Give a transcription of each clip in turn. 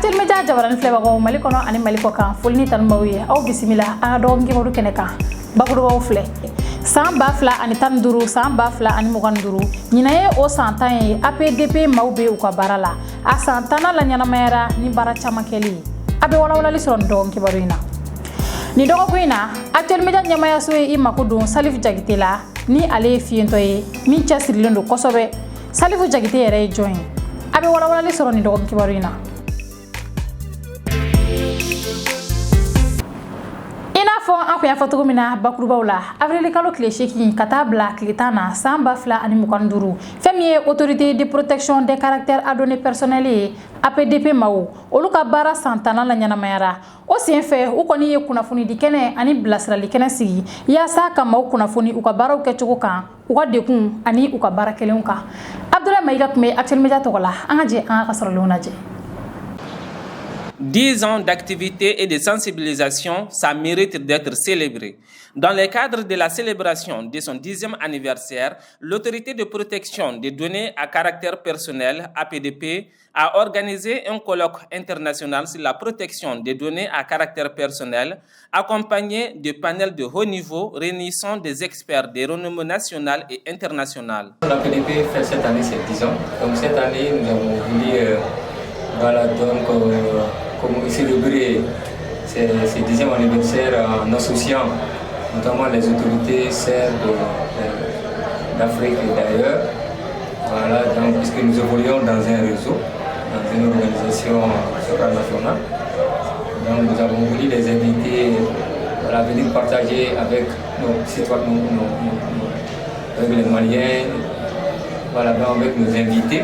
Actuel Media jabaran flebago Mali kono ani Mali ko kan folni tan mawi aw bismillah a do ngibodu keneka bakudo waw fle san bafla ani tan duru san bafla ani mugan duru nyinaye o santan yi APDP mawbe u ka barala a santana la nyana mera ni bara chamakeli abe wala wala li soron do ngibodu ina ni dogo kuina Actuel Media nyamaya so yi makudun Salif Jagitela ni ale fiento yi min chasirilondo kosobe Salifu Jagite yere join abe wala wala li soron ni dogo ngibodu ina fo an ko ya fatugo mina bakurubawla avril kalo cléché ki katabla klitana samba fla ani mukanduru femie autorité de protection des caractères à données personnelles APDP mawo oluka bara santana la nyana mayara o senfe u koni ye kunafuni dikene ani blasrali kene sigi ya sa kama u kunafuni u ka baraw ke cugo kan u ka dekun ani u ka bara kelen kan Abdoulaye Maïga kume Actuel Media togola an je an ka saralona je 10 ans d'activité et de sensibilisation, ça mérite d'être célébré. Dans le cadre de la célébration de son 10e anniversaire, l'autorité de protection des données à caractère personnel, APDP, a organisé un colloque international sur la protection des données à caractère personnel, accompagné de panels de haut niveau réunissant des experts de renommée nationale et internationale. L'APDP fait cette année ses 10 ans. Donc cette année, nous avons voulu célébrer ces 10e anniversaire en associant notamment les autorités serbes d'Afrique et d'ailleurs. Voilà, donc, puisque nous évoluons dans un réseau, dans une organisation supranationale. Donc nous avons voulu les inviter à venir partager avec nos citoyens, avec les Maliens, voilà, avec nos invités,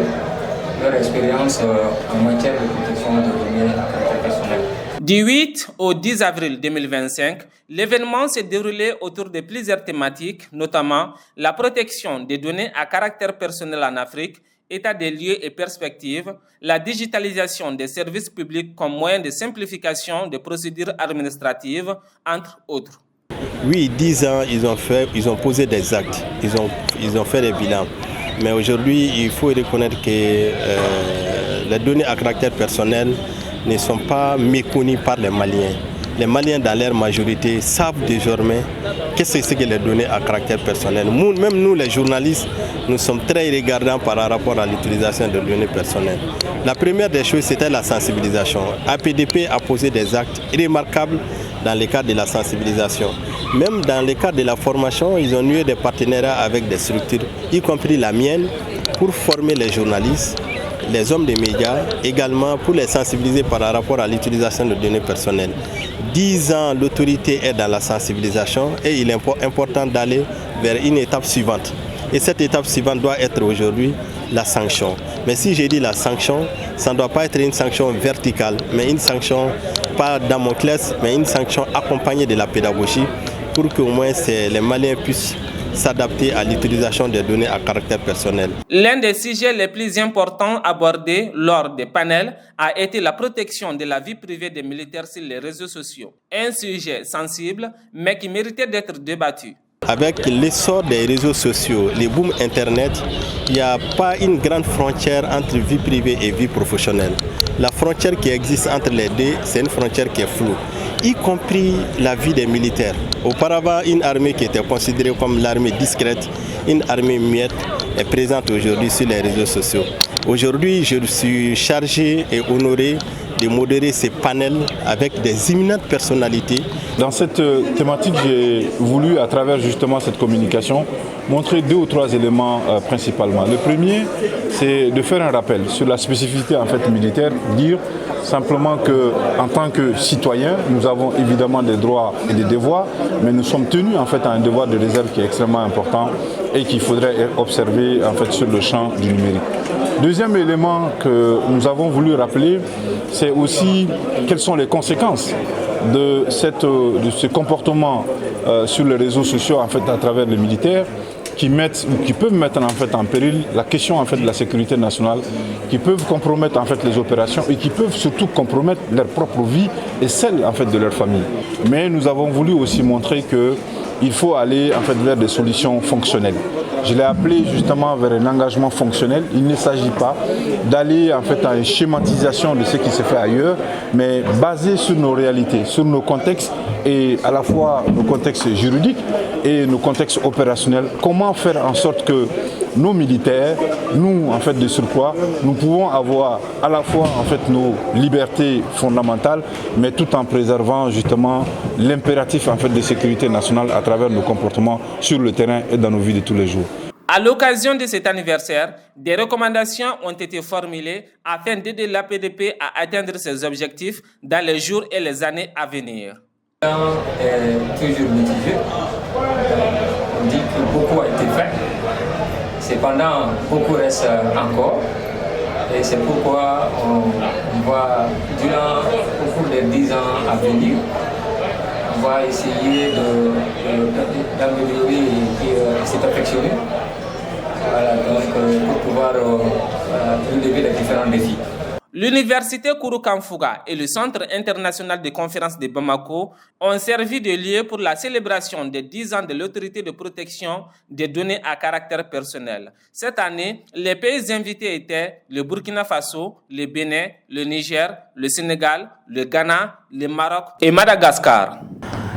leur expérience en matière de protection de données à caractère personnel. Du 8 au 10 avril 2025, l'événement s'est déroulé autour de plusieurs thématiques, notamment la protection des données à caractère personnel en Afrique, état des lieux et perspectives, la digitalisation des services publics comme moyen de simplification des procédures administratives, entre autres. Oui, 10 ans, ils ont posé des actes, ils ont fait des bilans. Mais aujourd'hui, il faut reconnaître que les données à caractère personnel ne sont pas méconnues par les Maliens. Les Maliens, dans leur majorité, savent désormais qu'est-ce que c'est que les données à caractère personnel. Même nous, les journalistes, nous sommes très regardants par rapport à l'utilisation de données personnelles. La première des choses, c'était la sensibilisation. APDP a posé des actes remarquables dans le cadre de la sensibilisation. Même dans le cadre de la formation, ils ont noué des partenariats avec des structures, y compris la mienne, pour former les journalistes, les hommes des médias, également pour les sensibiliser par rapport à l'utilisation de données personnelles. 10 ans, l'autorité est dans la sensibilisation et il est important d'aller vers une étape suivante. Et cette étape suivante doit être aujourd'hui la sanction. Mais si j'ai dit la sanction, ça ne doit pas être une sanction verticale, mais une sanction, pas Damoclès, mais une sanction accompagnée de la pédagogie pour qu'au moins les Maliens puissent s'adapter à l'utilisation des données à caractère personnel. L'un des sujets les plus importants abordés lors des panels a été la protection de la vie privée des militaires sur les réseaux sociaux. Un sujet sensible, mais qui méritait d'être débattu. Avec l'essor des réseaux sociaux, les booms Internet, il n'y a pas une grande frontière entre vie privée et vie professionnelle. La frontière qui existe entre les deux, c'est une frontière qui est floue, y compris la vie des militaires. Auparavant, une armée qui était considérée comme l'armée discrète, une armée muette, est présente aujourd'hui sur les réseaux sociaux. Aujourd'hui, je suis chargé et honoré de modérer ces panels avec des éminentes personnalités. Dans cette thématique, j'ai voulu, à travers justement cette communication, montrer 2 ou 3 éléments principalement. Le premier, c'est de faire un rappel sur la spécificité en fait militaire, dire simplement qu'en tant que citoyens, nous avons évidemment des droits et des devoirs, mais nous sommes tenus en fait à un devoir de réserve qui est extrêmement important et qu'il faudrait observer en fait sur le champ du numérique. Deuxième élément que nous avons voulu rappeler, c'est aussi quelles sont les conséquences de ce comportement sur les réseaux sociaux en fait à travers les militaires qui mettent ou qui peuvent mettre en fait en péril la question en fait de la sécurité nationale, qui peuvent compromettre en fait les opérations et qui peuvent surtout compromettre leur propre vie et celle en fait de leur famille. Mais nous avons voulu aussi montrer que il faut aller en fait vers des solutions fonctionnelles. Je l'ai appelé justement vers un engagement fonctionnel. Il ne s'agit pas d'aller en fait à une schématisation de ce qui se fait ailleurs, mais basé sur nos réalités, sur nos contextes et à la fois nos contextes juridiques et nos contextes opérationnels. Comment faire en sorte que nos militaires, nous en fait de surcroît, nous pouvons avoir à la fois en fait nos libertés fondamentales, mais tout en préservant justement l'impératif en fait de sécurité nationale à travers nos comportements sur le terrain et dans nos vies de tous les jours. À l'occasion de cet anniversaire, des recommandations ont été formulées afin d'aider l'APDP à atteindre ses objectifs dans les jours et les années à venir. Le temps est toujours mitigé. On dit que beaucoup a été fait. Cependant, beaucoup reste encore. Et c'est pourquoi on va, au cours des 10 ans à venir, on va essayer d'améliorer et se perfectionner. Voilà, donc pour pouvoir relever les différents défis. L'université Kourou Kamfuga et le Centre international de conférences de Bamako ont servi de lieu pour la célébration des 10 ans de l'autorité de protection des données à caractère personnel. Cette année, les pays invités étaient le Burkina Faso, le Bénin, le Niger, le Sénégal, le Ghana, le Maroc et Madagascar.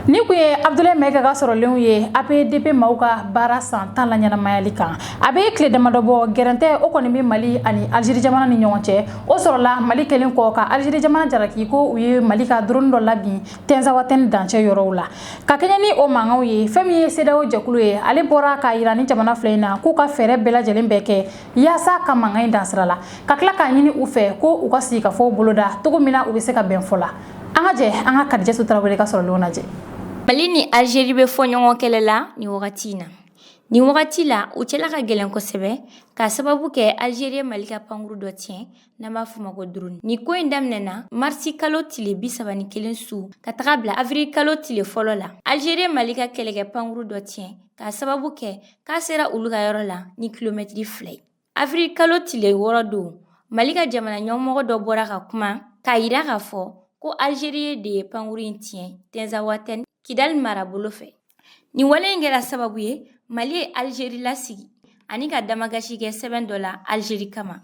Ni ko ye Abdoulaye Maïga ka sɔrɔlenw ye APDP maaw ka baara san 10 la ɲɛnamayali kan a bɛ tile damadɔ bɔ gɛrɛntɛ o kɔni bɛ Mali ani Algérie jamana ni ɲɔgɔn cɛ o sɔrɔla Mali kelen kɔ ka Algérie jamana jalaki ko u ye Mali ka drone dɔ labin Tɛnzawatɛni dancɛ yɔrɔw la ka kɛɲɛ ni o mankanw ye fɛn min ye CEDEAO jɛkulu ye ale bɔra ka yira ni jamana fila in na k'u ka fɛɛrɛ bɛɛ lajɛlen bɛɛ kɛ yaasa ka mankan in dan sira la ka tila k'a ɲini u fɛ ko u ka sigi ka fɔ boloda cogo min na u bɛ se ka bɛn fɔ la an ka jɛ an ka Kadijatu Tarawele ka sɔrɔlenw lajɛ. Mali ni Algérie be fɔ ɲɔgɔn kɛlɛ la ni wagati na. Ni wagati la u cɛla ka gɛlɛn kosɛbɛ ka sababu kɛ Algérie Mali ka pankuru dɔ tiɲɛ n'an b'a fɔ ma ko drone. Ni ko in daminɛna marsi kalo tile 31 su ka taga bila avril kalo tile fɔlɔ la. Algérie Mali ka kɛlɛkɛ pankuru dɔ tiɲɛ ka sababu kɛ k'a sera olu ka yɔrɔ la ni kilomɛtiri 2. Avril kalo tile 6 don Mali ka jamana ɲɛmɔgɔ dɔ bɔra ka kuma k'a yira k'a fɔ ko Algérie de ye pankuru in tiɲɛ Tɛnzawatɛni Kidal marabolo fɛ. Ni wale in kɛra sababu ye Mali ye Algérie lasigi ani ka damagasi kɛ sɛbɛn dɔ la Algérie kama.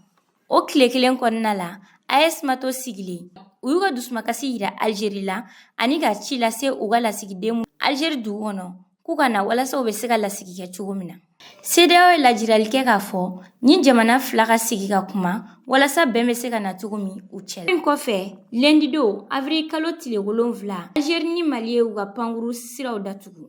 O tile kelen kɔnɔna la AS Mato sigilen u y'u ka dusumakasi yira Algérie la ani ka ci lase u ka lasigiden Algérie dugu kɔnɔ k'u ka na walasa u bɛ se ka lasigi kɛ cogo min na. CEDEAO ye lajirali kɛ k'a fɔ ni jamana fila ka sigi ka kuma walasa bɛn bɛ se ka na cogo min u cɛ la. Kɔfɛ lundi don avril kalo tile 7 Algérie ni Mali ye u ka pankuru siraw datugu.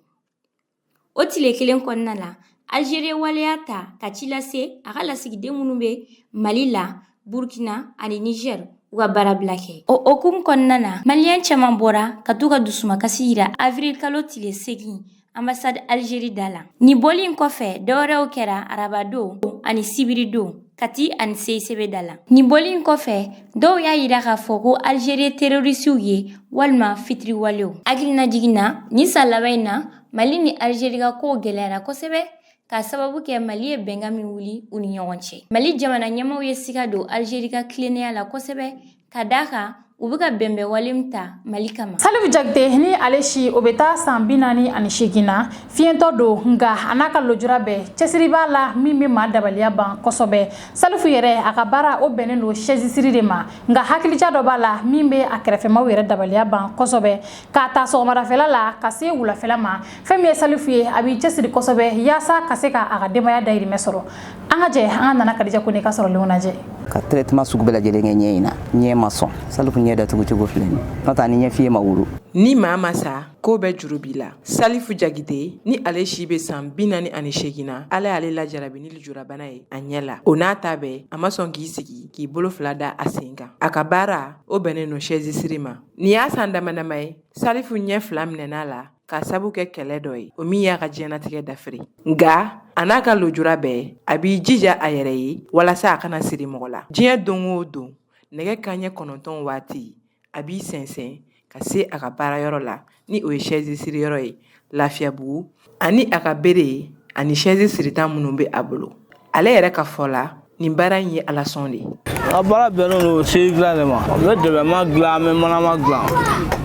O tile kelen kɔnɔna la Algérie waleya ta ka ci lase a ka lasigiden minnu bɛ Mali la, Burkina ani Niger u ka baara bila kɛ. O hokumu kɔnɔna na Maliyɛn caman bɔra ka t'u ka dusumakasi yira avril kalo tile 8 ambassade Algérie da la. Ni bɔli in kɔfɛ dɔwɛrɛw kɛra arabadon ani sibiridon Kati ani CICB da la. Ni bɔli in kɔfɛ dɔw y'a yira k'a fɔ ko Algérie terrorisiw ye walima fitiriwalew. Hakilina jiginna ni san laban in na Mali ni Algérie ka kow gɛlɛyara kosɛbɛ k'a sababu kɛ Mali ye bɛnkan min wuli u ni ɲɔgɔn cɛ. Mali jamana ɲɛmaaw ye siga don Algérie ka tilennenya la kosɛbɛ ka d'a kan u bɛ ka bɛnbɛn wale min ta Mali kama. Salifu Jakite ni ale si o bɛ taa san 48 na fiɲɛtɔ don nka a n'a ka lojura bɛɛ cɛsiri b'a la min bɛ maa dabaliya ban kosɛbɛ. Salifu yɛrɛ a ka baara o bɛnnen don chaise de ma nka hakilija dɔ b'a la min bɛ a kɛrɛfɛmaw yɛrɛ dabaliya ban kosɛbɛ k'a ta sɔgɔmadafɛla la ka se wulafɛla ma fɛn min ye Salifu ye a b'i cɛsiri kosɛbɛ yaasa ka se k'a ka denbaya dahirimɛ sɔrɔ. An ka jɛ an ka nana Kadija Kone ka sɔrɔlenw lajɛ. Ka traitement sugu bɛɛ lajɛlen kɛ ɲɛ in na ɲɛ ma sɔn Salifu ɲɛ datugu cogo filɛ nin n'o tɛ ani ɲɛ fiye ma wolo ni maa ma sa ko bɛ juru b'i la. Salifu Jakite ni ale si bɛ san 48 na ala y'ale lajarabi ni lujurabana ye a ɲɛ la o n'a ta bɛɛ a ma sɔn k'i sigi k'i bolo fila da a sen kan. A ka baara o bɛnnen don chaise siri ma. Ni y'a san damadama ye Salifu ɲɛ fila minɛn'a la ka sabu kɛ kɛlɛ dɔ ye o min y'a ka diɲɛnatigɛ dafiri nka a n'a ka lojura bɛɛ a b'i jija a yɛrɛ ye walasa a kana siri mɔgɔ la. Diɲɛ don o don nɛgɛ kanɲɛ 9 waati a b'i sɛnsɛn ka se a ka baarayɔrɔ la ni o ye chaise siriyɔrɔ ye Lafiyabugu ani a ka bere ani chaise sirita minnu bɛ a bolo ale yɛrɛ ka fɔ la nin baara in ye ala sɔn de ye. A baara bɛnnen don chaise dilan de ma. N bɛ dɛbɛma dilan an bɛ manama dilan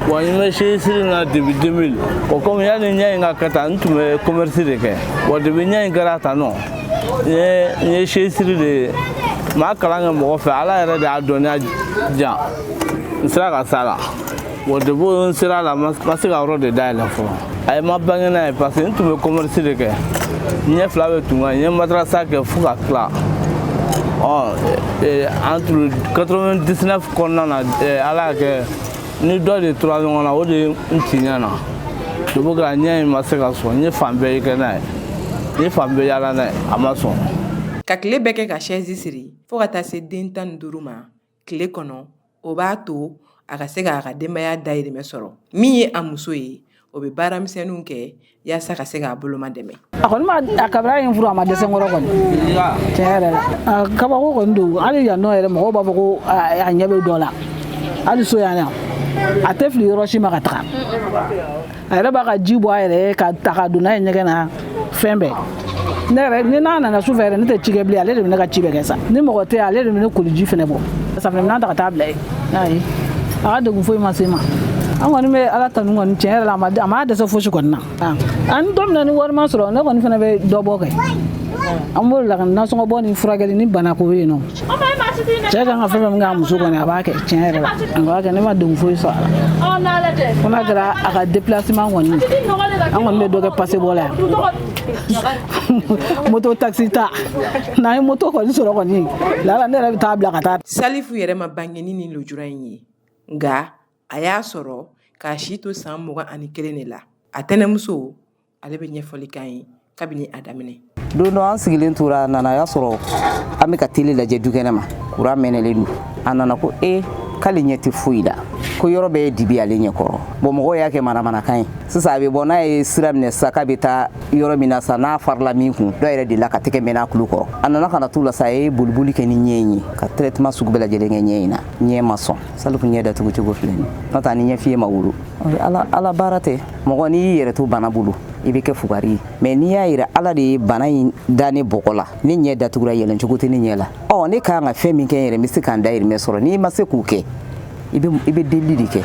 wa n bɛ chaise siri na depuis 2000 o komi yanni ɲɛ in ka kɛ tan n tun bɛ commerce de kɛ wa depuis ɲɛ in kɛra tan nɔ n ye chaise siri de maa kalan kɛ mɔgɔ fɛ ala yɛrɛ de y'a dɔnniya diyan n sera ka s'a la wa depuis n sera la n ma se ka yɔrɔ de dayɛlɛ fɔlɔ a ye ma bange n'a ye parce que n tun bɛ commerce de kɛ ɲɛ fila bɛ tunga n ye madrasa kɛ fo ka tila entre 99 kɔnɔna na ala y'a kɛ ni dɔ de tora ɲɔgɔn na o de n ci ɲɛ na depuis que ɲɛ in ma se ka sɔn n ye fan bɛɛ kɛ n'a ye n ye fan bɛɛ yaala n'a ye a ma sɔn. Ka tile bɛɛ kɛ ka chaise siri fo ka taa se den 15 ma tile kɔnɔ o b'a to a ka se k'a ka denbaya dahirimɛ sɔrɔ min ye a muso ye o bɛ baaramisɛnninw kɛ yaasa ka se k'a boloma dɛmɛ. A kɔni ma a kabila in furu a ma dɛsɛ nkɔrɔ kɔni tiɲɛ yɛrɛ la kabako kɔni don hali yan nɔ yɛrɛ mɔgɔw b'a fɔ ko a ɲɛ bɛ dɔ la hali so yan a tɛ fili yɔrɔ si ma ka taga a yɛrɛ b'a ka ji bɔ a yɛrɛ ka ta ka don n'a ye ɲɛgɛn na fɛn bɛɛ ne yɛrɛ ni n'a nana su fɛ yɛrɛ ne tɛ ci kɛ bilen ale de bɛ ne ka ci bɛɛ kɛ sa ni mɔgɔ tɛ ale de bɛ ne koliji fɛnɛ bɔ safunɛminɛn ta ka taa bila ye ayi a ka degun foyi ma se ma an kɔni bɛ ala tanu kɔni tiɲɛ yɛrɛ la a ma dɛsɛ fosi kɔni na ani don min na ni wari ma sɔrɔ ne kɔni fɛnɛ bɛ dɔ bɔ kɛ an b'o la ka nasɔngɔ bɔ ni furakɛli ni bana ko bɛ yen nɔ cɛ kan ka fɛn fɛn k'a muso kɔni a b'a kɛ tiɲɛ yɛrɛ la a b'a kɛ ne ma degun foyi sɔrɔ a la fo n'a kɛra a ka déplacement kɔni an kɔni bɛ dɔ kɛ passeport la yan moto taxi ta n'an ye moto kɔni sɔrɔ kɔni lala ne yɛrɛ bɛ taa bila ka taa. Salifu yɛrɛ ma bange ni nin lujura in ye nka a y'a sɔrɔ k'a si to san 21 de la a tɛnɛmuso ale bɛ ɲɛfɔli k'an ye kabini a daminɛ. Don dɔ an sigilen tora a nana a y'a sɔrɔ an bɛ ka télé lajɛ du kɛnɛ ma kuran mɛnɛlen don a nana ko k'ale ɲɛ tɛ foyi la ko yɔrɔ bɛɛ ye dibi ale ɲɛ kɔrɔ bon mɔgɔw y'a kɛ manamanakan ye sisan a bɛ bɔ n'a ye sira minɛ sisan k'a bɛ taa yɔrɔ min na sa n'a farila min kun dɔ yɛrɛ de la ka tɛgɛ mɛn n'a tulo kɔrɔ a nana ka na t'u la sa a ye boliboli kɛ ni ɲɛ in ye ka traitement sugu bɛɛ lajɛlen kɛ ɲɛ in na ɲɛ ma sɔn Salifu ɲɛ datugu cogo filɛ nin n'o tɛ ani ɲɛ fiye ma wolo ala baara tɛ mɔgɔ n'i y'i yɛrɛ to bana bolo i bɛ kɛ fugari ye mais n'i y'a yira ala de ye bana in da ne bɔgɔ la ni ɲɛ datugura yɛlɛn cogo tɛ ne ɲɛ la ne kan ka fɛn min kɛ n yɛrɛ n bɛ se k'an dahirimɛ sɔrɔ n'i ma se k'o kɛ i bɛ delili de kɛ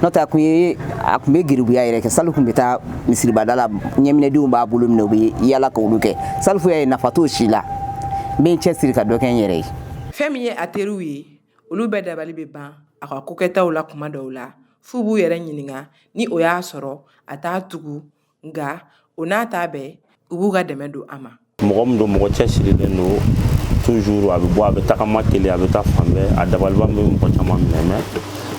n'o tɛ a kun bɛ geribuya yɛrɛ kɛ Salifu kun bɛ taa misiribada la ɲɛminɛdenw b'a bolo minɛ u bɛ yala k'olu kɛ Salifu y'a ye nafa t'o si la n bɛ n cɛsiri ka dɔ kɛ n yɛrɛ ye. fɛn min ye a teriw ye olu bɛɛ dabali bɛ ban a ka kokɛtaw la kuma dɔw la f'u b'u yɛrɛ ɲininka ni o y'a sɔrɔ a t'a tugu nka o n'a ta bɛɛ u b'u ka dɛmɛ don a ma. mɔgɔ min don mɔgɔ cɛsirilen don toujours a bɛ bɔ a bɛ tagama télé a bɛ taa fan bɛɛ a dabaliban bɛ mɔgɔ caman minɛ mais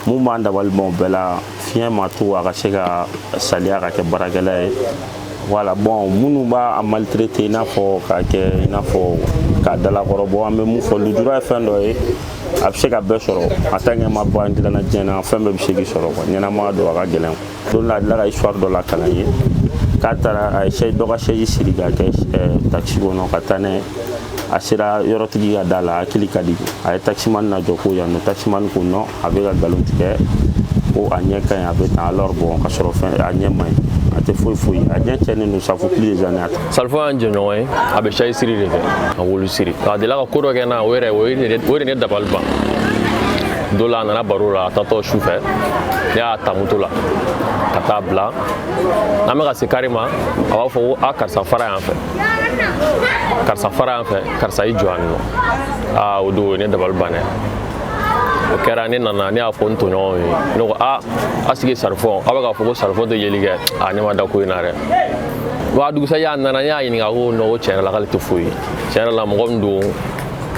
mun b'an dabaliban bɛɛ la fiɲɛ ma to a ka se ka saliya ka kɛ baarakɛla ye voilà bon minnu b'a maltraité i n'a fɔ k'a kɛ i n'a fɔ k'a dalakɔrɔbɔ an bɛ mun fɔ lujura ye fɛn dɔ ye a bɛ se ka bɛɛ sɔrɔ en tant que ma bɔ an dilanna diɲɛ na fɛn bɛɛ bɛ se k'i sɔrɔ quoi ɲɛnamaya don a ka gɛlɛn don dɔ la a delila ka histoire dɔ la kalan ye k'a taara a ye dɔ ka chaise siri k'a kɛ taxi kɔnɔ ka taa n'a ye a sera yɔrɔtigi ka da la hakili ka di a ye taximani lajɔ ko yan nɔ taximani ko non a bɛ ka nkalon tigɛ ko a ɲɛ ka ɲi a bɛ tan alors bon ka sɔrɔ fɛn a ɲɛ man ɲi a tɛ foyi foyi a ɲɛ cɛnnen don ça fait plus des années. Salifu y'an jɛɲɔgɔn ye a bɛ chaise siri de kɛ a wolo siri k'a delila ka ko dɔ kɛ n na o de ne dabali ban don la a nana baro la a taatɔ su fɛ ne y'a ta moto la ka taa bila n'an bɛ ka se kari ma a b'a fɔ ko karisa fara yan fɛ karisa fara yan fɛ karisa i jɔ yan nɔ o don o ye ne dabali ban dɛ o kɛra ne nana ne y'a fɔ n tɔɲɔgɔnw ye ne ko a sigi sarifɔn a bɛ k'a fɔ ko sarifɔn tɛ yeli kɛ ne ma da ko in na dɛ wa dugusajɛ a nana ne y'a ɲininka ko non ko tiɲɛ yɛrɛ la k'ale tɛ foyi tiɲɛ yɛrɛ la mɔgɔ min don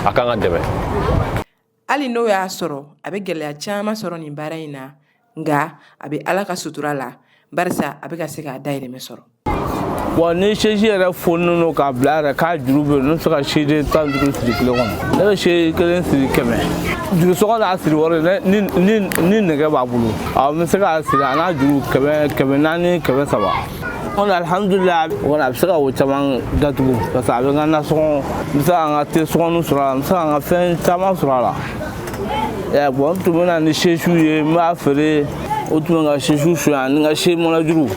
a kan ka dɛmɛ. hali n'o y'a sɔrɔ a bɛ gɛlɛya caman sɔrɔ nin baara in na nka a bɛ ala ka sutura la barisa a bɛ ka se k'a dahirimɛ sɔrɔ. wa ni chaise yɛrɛ fonnen don k'a bila yɛrɛ k'a juru bɛ yen ne bɛ se ka chaise 15 siri tile kɔnɔ ne bɛ chaise kelen siri 100 juru sɔgɔ n'a siri wari ni nɛgɛ b'a bolo n bɛ se k'a siri a n'a juru 400 300. Wala alhamdulillah wala a bɛ se ka o caman datugu parce que a bɛ n ka nasɔngɔ n bɛ se ka n ka tesɔngɔniw sɔrɔ a la n bɛ se ka n ka fɛn caman sɔrɔ a la bon n tun bɛ na ni chaise ye n b'a feere o tun bɛ n ka chaise suɲɛ ani n ka chaise mɔnɛ juru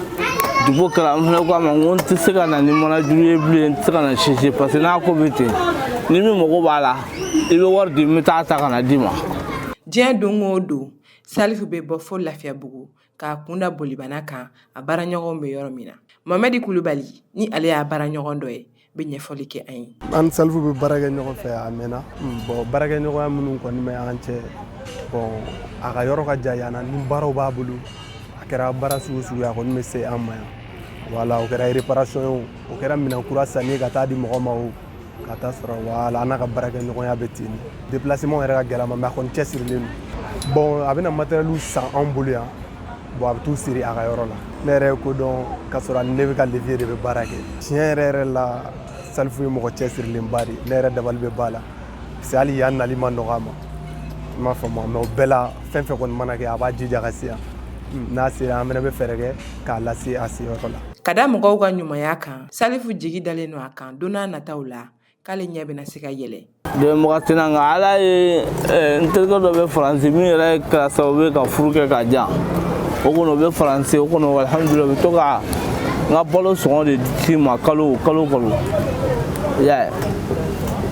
dugu kɛra n fana ko a ma n ko n tɛ se ka na ni manajuru ye bilen n tɛ se ka na sisi parce que n'a ko bɛ ten ni min mago b'a la I bɛ wari di n bɛ taa ta ka na d'i ma. Diɲɛ don o don Salifu bɛ bɔ fo Lafiyabugu k'a kunda bolibana kan a baaraɲɔgɔnw bɛ yɔrɔ min na. Mamadi Kulubali ni ale y'a baaraɲɔgɔn dɔ ye bɛ ɲɛfɔli kɛ an ye. An Salifu bɛ baara kɛ ɲɔgɔn fɛ a mɛnna bon baarakɛɲɔgɔnya minnu kɔni bɛ an cɛ bon a ka yɔrɔ ka jan yan na ni baaraw b'a bolo a kɛra baara sugu sugu a kɔni bɛ se an ma yan voilà o kɛra réparation ye o kɛra minɛn kura sanni ka taa di mɔgɔ ma o ka taa sɔrɔ voilà an n'a ka baarakɛɲɔgɔnya bɛ ten déplacement yɛrɛ ka gɛlɛn ma mais a kɔni cɛsirilen don bon a bɛna matériel san an bolo yan bon a bɛ t'u siri a ka yɔrɔ la ne yɛrɛ ye ko dɔn ka sɔrɔ ani ne bɛ ka levier de bɛ baara kɛ tiɲɛ yɛrɛ la Salifu ye mɔgɔ cɛsirilenba de ne yɛrɛ dabali bɛ ba la parce que hali yan nali ma nɔgɔ a ma I m'a faamu mais o bɛɛ la fɛn fɛn kɔni mana kɛ a b'a jija ka se yan n'a sera an fana bɛ fɛɛrɛ kɛ k'a lase a seyɔrɔ la. Ka da mɔgɔw ka ɲumanya kan Salifu jigi dalen don a kan don n'a nataw la k'ale ɲɛ bɛna se ka yɛlɛ. Mɔgɔ tɛna nka Ala ye n terikɛ dɔ bɛ Faransi min yɛrɛ kɛra sababu ye ka furu kɛ ka diyan o kɔni o bɛ Faransi o kɔni alhamdulilayi o bɛ to ka n ka balo sɔngɔ de ci ma kalo kalo i y'a ye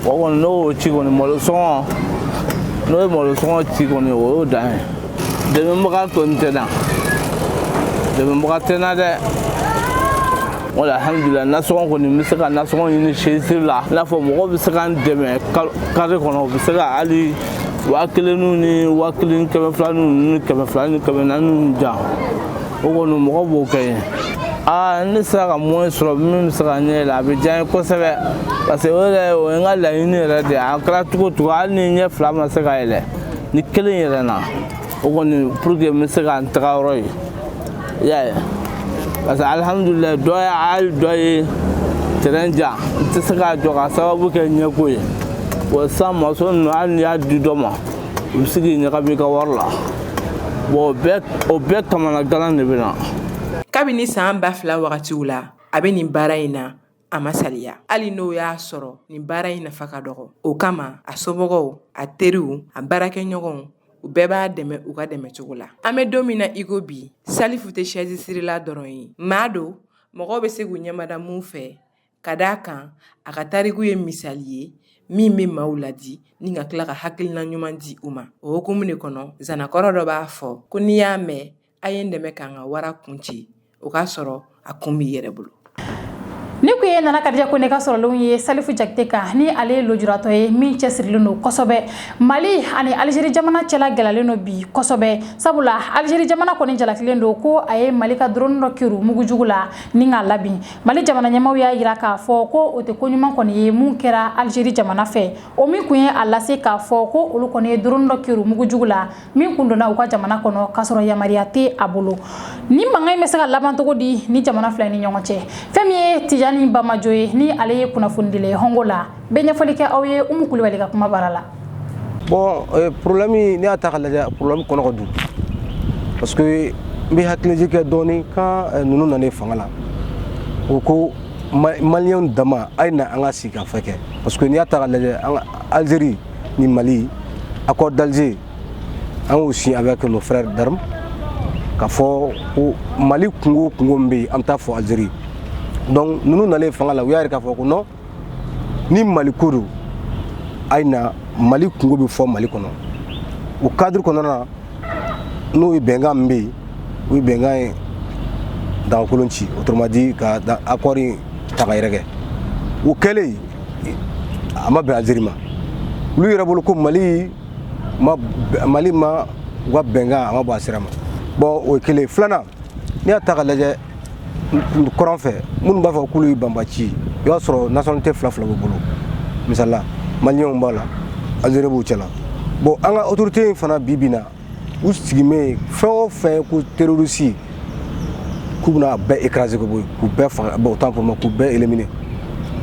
o kɔni n'o y'o ci kɔni malo sɔngɔ n'o ye malo sɔngɔ ci kɔni o y'o dan ye dɛmɛbaga kɔni tɛ na dɛmɛbaga tɛ na dɛ o la alhamdulilayi nasɔngɔ kɔni n bɛ se ka nasɔngɔ ɲini sesiri la i n'a fɔ mɔgɔw bɛ se ka n dɛmɛ kari kɔnɔ u bɛ se ka hali 1000 ni 1200 ni 200 ni 400 jan o kɔni mɔgɔ b'o kɛ yen. Ne sera ka moyen sɔrɔ min bɛ se ka ɲɛ yɛlɛ a bɛ diya n ye kosɛbɛ parce que o ye n ka laɲini yɛrɛ de ye a kɛra cogo o cogo hali ni ɲɛ fila ma se ka yɛlɛ ni kelen yɛlɛnna o kɔni pour que n bɛ se ka n taga yɔrɔ ye i y'a ye parce que alhamdulilayi dɔ ye hali dɔ ye terrain jan n tɛ se k'a jɔ ka sababu kɛ ɲɛko ye wa sisan maçon ninnu hali n'i y'a di dɔ ma u bɛ se k'i ɲagami i ka wari la bon o bɛɛ kamana galan de bɛ na. Kabini san 2000 wagatiw la a bɛ nin baara in na a ma saliya hali n'o y'a sɔrɔ nin baara in nafa ka dɔgɔ o kama a somɔgɔw a teriw a baarakɛɲɔgɔnw u bɛɛ b'a dɛmɛ u ka dɛmɛ cogo la. An bɛ don min na i ko bi Salifu tɛ chaise sirila dɔrɔn ye maa don mɔgɔw bɛ se k'u ɲɛmada mun fɛ ka d'a kan a ka tariku ye misali ye min bɛ maaw ladi ni ka tila ka hakilina ɲuman di u ma o hukumu de kɔnɔ zanakɔrɔ dɔ b'a fɔ ko n'i y'a mɛn a ye n dɛmɛ k'an ka wara kun ci o k'a sɔrɔ a kun b'i yɛrɛ bolo. Ni ko ye Nana Kadija Kone ka sɔrɔlenw ye Salifu Jakite kan ni ale ye lujuratɔ ye min cɛsirilen don kosɛbɛ Mali ani Algérie jamana cɛla gɛlɛyalen don bi kosɛbɛ sabula Algérie jamana kɔni jalakilen don ko a ye Mali ka drone dɔ kiru mugujugu la ni k'a labin Mali jamana ɲɛmaaw y'a jira k'a fɔ ko o tɛ ko ɲuman kɔni ye mun kɛra Algérie jamana fɛ o min kun ye a lase k'a fɔ ko olu kɔni ye drone dɔ kiru mugujugu la min kun donna u ka jamana kɔnɔ k'a sɔrɔ yamariya tɛ a bolo ni mankan in bɛ se ka laban cogo di ni jamana fila ni ɲɔgɔn cɛ fɛn min ye Tijani Bamajo ye ni ale ye kunnafoni dile hongo la bɛ ɲɛfɔli kɛ aw ye Umu Kulibali ka kuma bara la. Bon problème ni y'a ta k'a lajɛ problème kɔnɔ ka don parce que n bɛ hakiliji kɛ dɔɔni kan ninnu nana fanga la o ko maliyɛnw dama a ye na an ka sigi ka fɛ kɛ parce que n'i y'a ta k'a lajɛ an ka Algérie ni Mali accord d'Alger an y'o signé avec nos frères d'armes k'a fɔ ko Mali kungo min bɛ yen an bɛ taa fɔ Algérie donc nous n'allons fanga la u y'a yira k'a fɔ ko non ni Mali ko don a ye na Mali kungo bɛ fɔ Mali kɔnɔ o cadre kɔnɔna na n'o ye bɛnkan min bɛ yen o ye bɛnkan ye dagakolon ci autrement dit ka accord in ta ka yɛrɛkɛ o kɛlen a ma bɛn Algérie ma olu yɛrɛ bolo ko Mali ma u ka bɛnkan a ma bɔ a sira ma bon o ye kelen filanan n'i y'a ta k'a lajɛ kɔrɔn fɛ minnu b'a fɔ k'olu ye banbaci i b'a sɔrɔ nationalité fila b'u bolo misala maliyɛnw b'a la Algérie b'u cɛla bon an ka autorité in fana bi na u sigimɛ fɛn o fɛn ko terroriste k'u bɛna bɛɛ écraser ka bɔ yen k'u bɛɛ faga bon autant pour moi k'u bɛɛ éliminer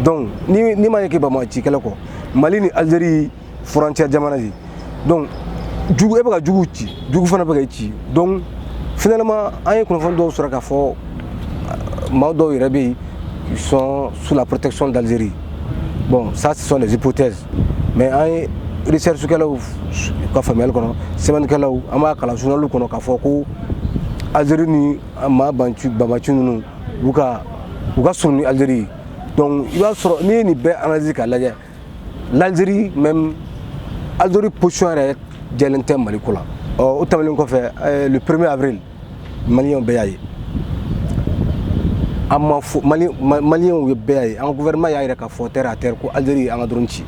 donc ni ma ye k'i banbaci kɛlɛ kɔ Mali ni Algérie frontière jamana de donc jugu e bɛ ka jugu ci jugu fana bɛ ka ci donc finalement an ye kunnafoni dɔw sɔrɔ k'a fɔ maa dɔw yɛrɛ bɛ yen ils sont sous la protection d'Algérie bon ça ce sont les hypothèses mais an ye recherchekɛlaw ka faamuyali kɔnɔ sɛbɛnnikɛlaw an b'a kalan journal kɔnɔ k'a fɔ ko Algérie ni maa banbaci ninnu u ka surun ni Algérie. Donc il va sɔrɔ n'i ye nin bɛɛ analyse k'a lajɛ l'Algérie même Algérie position yɛrɛ jɛlen tɛ Mali ko la. O tɛmɛnen kɔfɛ le 1er avril Maliens bɛɛ y'a ye. An ma fɔ Maliens ye bɛɛ y'a ye an ka gouvernement y'a yɛrɛ k'a fɔ terre à terre ko Algérie an ka drone ci.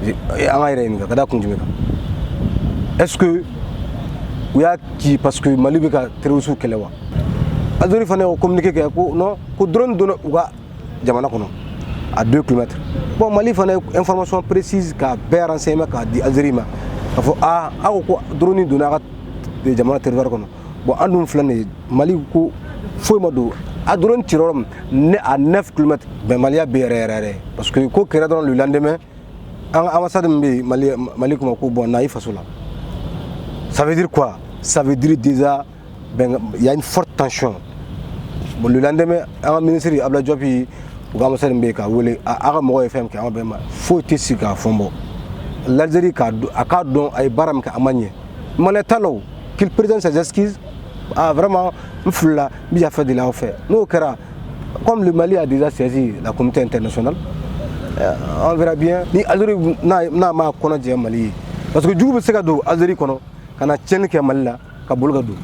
An ka yɛrɛ ɲininka ka da kun jumɛn kan? Est-ce que u y'a ci parce que Mali bɛ ka terroristes kɛlɛ wa? Algérie fana y'o communiqué kɛ ko non ko drone donna u ka jamana kɔnɔ à 2 km. Bon Mali fana ye information précise k'a bɛɛ renseignement k'a di Algérie ma k'a fɔ aw ko drone donna a ka jamana territoire kɔnɔ. Bon an dun filɛ nin ye Mali ko foyi ma don a drone cira yɔrɔ min à 9 km bɛn Maliya bɛ yɛrɛ parce que ko kɛra dɔrɔn le lendemain an ka ambassade min bɛ Mali kuma ko bon n'a yi faso la. Ça veut dire quoi? Ça veut dire déjà il y a une forte tension. Bon le lendemain un ministre Abdoulaye Diop u ka ambassade min bɛ ka wele a ka mɔgɔw ye fɛn kɛ an ka bɛn ma foyi tɛ sigi k'a fɔ bɔ. L'Algérie a k'a dɔn a ye baara min kɛ a ma ɲɛ. Malien t'a la o qu'il présente ses excuses. Vraiment n filila n bɛ yafa deli aw fɛ n'o kɛra comme le Mali a déjà saisi la communauté internationale on verra bien ni Algérie n'a ma kɔnɔ jɛ Mali ye parce que jugu bɛ se ka don Algérie kɔnɔ ka na tiɲɛni kɛ Mali la ka bolo ka don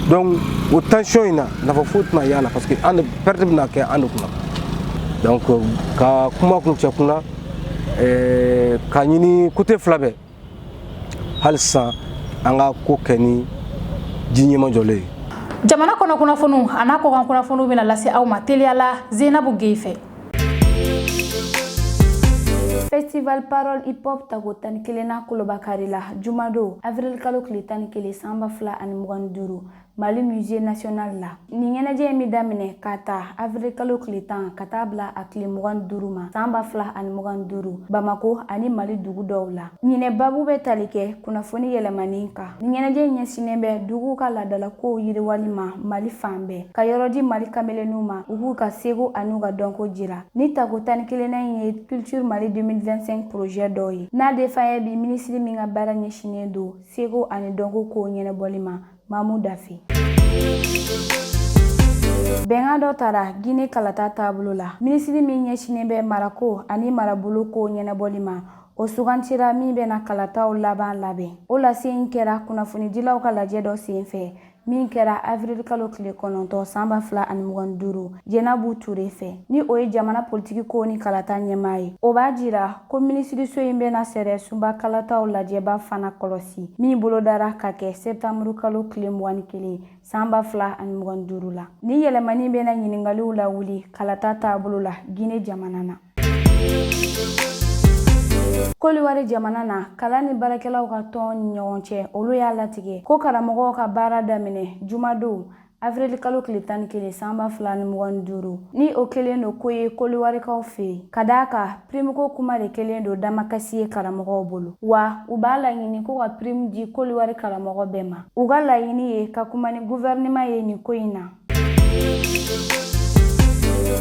donc o tension in na nafa foyi tɛna y'a la parce que an de perte bɛna kɛ an de kunna donc ka kuma kun cɛ kunna ka ɲini côté fila bɛɛ hali sisan an ka ko kɛ ni ji ɲɛma jɔlen ye. Jamana kɔnɔ kunnafoniw a n'a kɔkan kunnafoniw bɛna lase aw ma teliya la Zeinabu Gueye fɛ. Festival Parole Hip Hop tago 11 Kolobakari la Jumado avril kalo tile 11 san 2025 Mali Musée National la ni ɲɛnajɛ mi daminɛ ka ta avril kalo tile 10 ka taa bila a tile 25 ma san 2025 Bamako ani Mali dugu dɔw la ɲinɛ babu bɛ tali kɛ kunnafoni yɛlɛmani kan ni ɲɛnajɛ ɲɛsinnen bɛ dugu ka ladala kow yiriwali ma Mali fan bɛɛ ka yɔrɔ di Mali kamelenu ma u k'u ka seko ani u ka dɔnko jira ni tago 11 ye Culture Mali 2025 projet dɔw ye n'a defaya bi ministre min ka baara ɲɛsinnen don seko ani dɔnko kow ɲɛnɛbɔli ma Mamou Dafi. Bɛnkan dɔ tara Guinée kalata taabolo la ministre min ɲɛsinnen bɛ marako ani marabolo kow ɲɛnɛbɔli ma o sugantira min bɛna kalataw laban labɛn o lase kɛra kunnafonidilaw ka lajɛ dɔ senfɛ min kɛra avril kalo tile 9 san 2025 Zeinabu Ture fɛ ni o ye jamana politiki ko ni kalata ɲɛmaa ye o b'a jira ko minisiriso in bɛna sɛrɛ sunba kalataw lajɛba fana kɔlɔsi min bolodara ka kɛ septembre kalo tile 21 san 2025 la ni yɛlɛmani bɛna ɲiningaliw lawuli kalata taabolo la Guinée jamana na. Koliwari jamana na kalan ni baarakɛlaw ka tɔn ni ɲɔgɔn cɛ olu y'a latigɛ ko karamɔgɔw ka baara daminɛ Jumado avril kalo tile 11 san 2025 ni o kelen do ko ye koliwarikaw fɛ ka d'a kan prime ko kuma de kelen do damakasi ye karamɔgɔw bolo wa u b'a laɲini ko ka prime di koliwari karamɔgɔ bɛɛ ma u ka laɲini ye ka kuma ni gouvernement ye nin ko in na.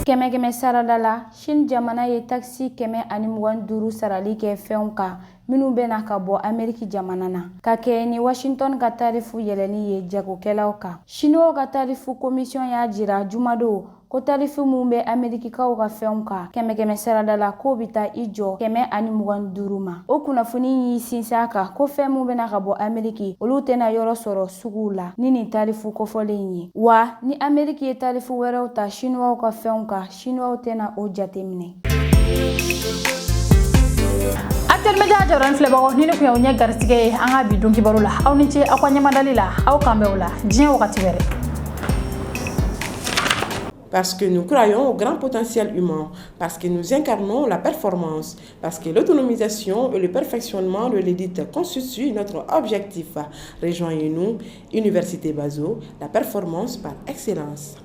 Kɛmɛ sarada la Chine jamana ye taxi 125 sarali kɛ fɛnw kan minnu bɛna ka bɔ Amérique jamana na ka kɛ ni Washington ka tarifu yɛlɛni ye jagokɛlaw kan Chinois ka tarifu commission y'a jira Jumado ko tarifu mun bɛ Amerikikaw ka fɛnw kan kɛmɛ sarada la ko bi taa i jɔ 125 ma o kunnafoni y'i sinsin kan ko fɛn mun bɛna ka bɔ Ameriki olu tɛna yɔrɔ sɔrɔ suguw la ni nin tarifu kofɔlen ye wa ni Ameriki ye tarifu wɛrɛw ta Chinois ka fɛnw kan Chinois tɛna o jateminɛ. Media jaran filɛbagaw ni ne kun y'aw ɲɛ garisɛgɛ ye an ka bi don kibaru la aw ni ce aw ka ɲɛmadali la aw kan bɛn o la diɲɛ wagati wɛrɛ. Parce que nous croyons au grand potentiel humain, parce que nous incarnons la performance, parce que l'autonomisation et le perfectionnement de l'édite constituent notre objectif. Rejoignez-nous, Université Bazo, la performance par excellence.